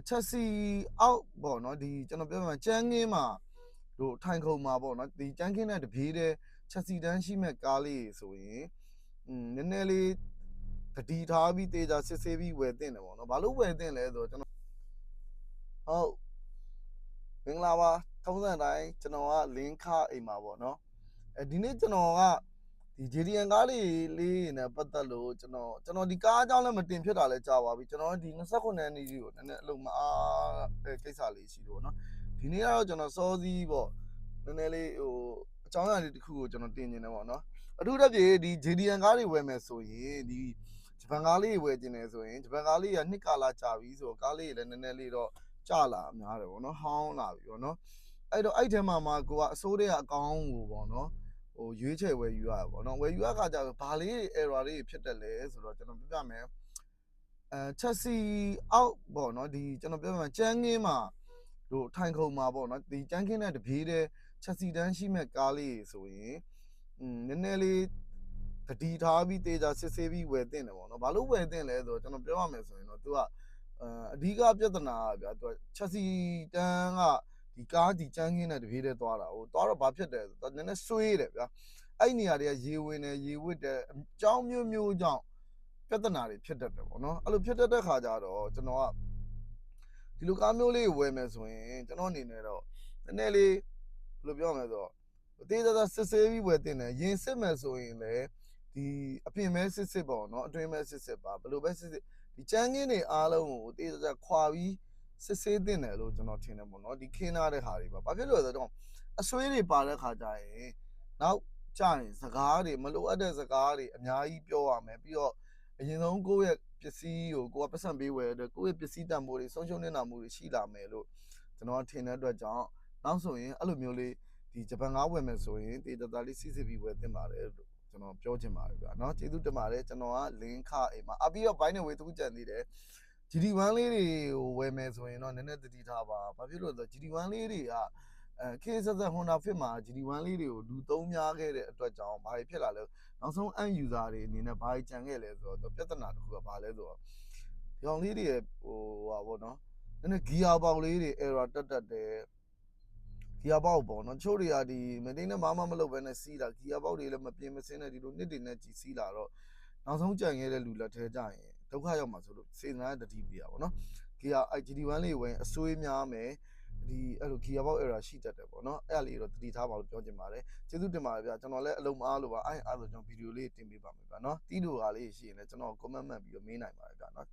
ချက်စီအောက်ပေါ့နော်ဒီကျွန်တော်ပြောမှာကျန်းကင်းမှာတို့ထိုင်ခုံမှာပေါ့နော်ဒီကျန်းကင်းတဲ့တပြေးတဲ့ချက်စီတန်းရှိမဲ့ကားလေးဆိုရင်နည်းနည်းလေးတတိထားပြီးတေချာစစ်ဆေးပြီးဝယ်တင်တယ်ပေါ့နော်ဘာလို့ဝယ်တင်လဲဆိုတော့ကျွန်တော်ဟုတ်မင်္ဂလာပါထုံးစံတိုင်းကျွန်တော်ကလင်းခအိမ်မှာပေါ့နော်ဒီနေ့ကျွန်တော်ကဒီ JDN ကားလေးနဲ့ပတ်သက်လို့ကျွန်တော်ဒီကားအကြောင်းလည်းမတင်ဖြစ်တာလည်းကြာပါပြီကျွန်တော်ဒီ29ရက်နေ့ကြီးကိုနည်းနည်းအလုံးမအားကိစ္စလေးရှိလို့နော်ဒီနေ့ကတော့ကျွန်တော်စောစီးပေါ့နည်းနည်းလေးဟိုအကြောင်းအရာလေးတစ်ခုကိုကျွန်တော်တင်နေတယ်ပေါ့နော်အထူးသဖြင့်ဒီ JDN ကားတွေဝယ်မယ်ဆိုရင်ဒီဂျပန်ကားလေးဝယ်ကျင်တယ်ဆိုရင်ဂျပန်ကားလေးကနှစ်ကာလကြာပြီဆိုတော့ကားလေးလည်းနည်းနည်းလေးတော့ကြာလာများတယ်ပေါ့နော်ဟောင်းလာပြီပေါ့နော်အဲ့တော့အဲ့ထဲမှာကိုကအစိုးရအကောင်းကိုပေါ့နော်ဟိုရွေးချယ်ဝယ်ယူရပါတော့ဝယ်ယူရခါကျတော့ဘာလေး error လေးဖြစ်တယ်လဲဆိုတော့ကျွန်တော်ပြပြမယ်ချက်စီအောက်ပေါ့နော်ဒီကျွန်တော်ပြောမှာကျန်းကင်းမှာတို့ထိုင်ခုံမှာပေါ့နော်ဒီကျန်းကင်းတဲ့တပြေးတဲ့ချက်စီတန်းရှိမဲ့ကားလေးဆိုရင်နည်းနည်းလေးတတိထားပြီးတေချာစစ်ဆေးပြီးဝယ်တင်တယ်ပေါ့နော်ဘာလို့ဝယ်တင်လဲဆိုတော့ကျွန်တော်ပြောရမယ်ဆိုရင်တော့သူကအဓိကပြဿနာဗျာသူချက်စီတန်းကဒီကားဒီကျန်းကင်းတဲ့တပြေးတဲ့သွားတာဟိုသွားတော့ဘာဖြစ်တယ်ဆိုတော့နည်းနည်းဆွေးတယ်ဗျာအဲ့နေရာတွေကရေဝင်တယ်ရေဝစ်တယ်အကြောင်းမျိုးကြောင့်ပြဿနာတွေဖြစ်တတ်တယ်ပေါ့နော်အဲ့လိုဖြစ်တတ်တဲ့ခါကျတော့ကျွန်တော်ကဒီလိုကားမျိုးလေးဝယ်မယ်ဆိုရင်ကျွန်တော်အနေနဲ့တော့နည်းနည်းလေးဘယ်လိုပြောမလဲဆိုတော့အသေးသေးစစ်ဆေးပြီးဝယ်တင်တယ်ရင်စစ်မယ်ဆိုရင်လည်းဒီအပြင်မဲစစ်ပေါ့နော်အတွင်းမဲစစ်ပါဘယ်လိုပဲစစ်ဒီချမ်းကင်းတွေအားလုံးကိုအသေးသေးခွာပြီးစစ်ဆေးတင်တယ်လို့ကျွန်တော်ထင်တယ်ပေါ့နော်ဒီခင်းထားတဲ့ဟာတွေပါဘာဖြစ်လို့လဲဆိုတော့အဆွေးတွေပါတဲ့ခါကျရင်နောက်ကြရင်စကားတွေမလိုအပ်တဲ့စကားတွေအများကြီးပြောရမယ်ပြီးတော့အရင်ဆုံးကိုယ့်ရဲ့ပစ္စည်းကိုကိုကပတ်စံပေးဝယ်တဲ့ကိုယ့်ရဲ့ပစ္စည်းတန်ဖိုးတွေဆုံးရှုံးနေတာမှုတွေရှိလာမယ်လို့ကျွန်တော်ထင်တဲ့အတွက်ကြောင့်နောက်ဆိုရင်အဲ့လိုမျိုးလေးဒီဂျပန်ကားဝယ်မယ်ဆိုရင်တေတသားလေးစစ်စစ်ပြီးဝယ်တင်ပါတယ်လို့ကျွန်တော်ပြောချင်ပါတယ်ဗျာเนาะကျေးဇူးတင်ပါတယ်ကျွန်တော်ကလင်းခအိမ်မှာပြီးတော့ by the way တခုကြံသေးတယ် GD1 လေးတွေကိုဝယ်မယ်ဆိုရင်တော့နည်းနည်းတတိထားပါဘာဖြစ်လို့လဲဆိုတော့ GD1 လေးတွေကခေဆက်ဆက် Honda Fit မှာ GD1 လေးတွေကိုလူသုံးများခဲ့တဲ့အတွက်ကြောင့်ဘာဖြစ်လာလဲနောက်ဆုံး end user တွေအနေနဲ့ဘာကြံခဲ့လဲဆိုတော့ပြဿနာတစ်ခုကဘာလဲဆိုတော့ဒီအောင်လေးတွေဟိုဟာပေါ့နော်နည်းနည်း gear ပေါက်လေးတွေ error တက်တယ်gear ပေါက်ပေါ့နော်ချို့တွေကဒီမင်းနဲ့မလုပ်ဘဲနဲ့စီးတာ gear ပေါက်တွေလည်းမပြင်မစင်းနဲ့ဒီလိုနှစ်တွေနဲ့ကြီးစီးလာတော့နောက်ဆုံးကြံခဲ့တဲ့လူလက်ထဲကြရင်ဒုက္ခရောက်မှာဆိုလို့စေတနာတတိပြရပါတော့ gear GD1 လေးဝင်အဆွေးများမယ်ဒီအဲ့လို gear box error ရှိတတ်တယ်ပေါ့နော်အဲ့လေးတော့တတိထားပါလို့ပြောချင်ပါတယ်ကျေးဇူးတင်ပါတယ်ဗျာကျွန်တော်လည်းအလုံးမအားလို့ပါအဲ့ဆိုကျွန်တော်ဗီဒီယိုလေးတင်ပေးပါမယ်ဗျာနော်တီးလိုကလေးရှိရင်လည်းကျွန်တော် comment မှတ်ပြီးတော့မေးနိုင်ပါတယ်ဗျာနော်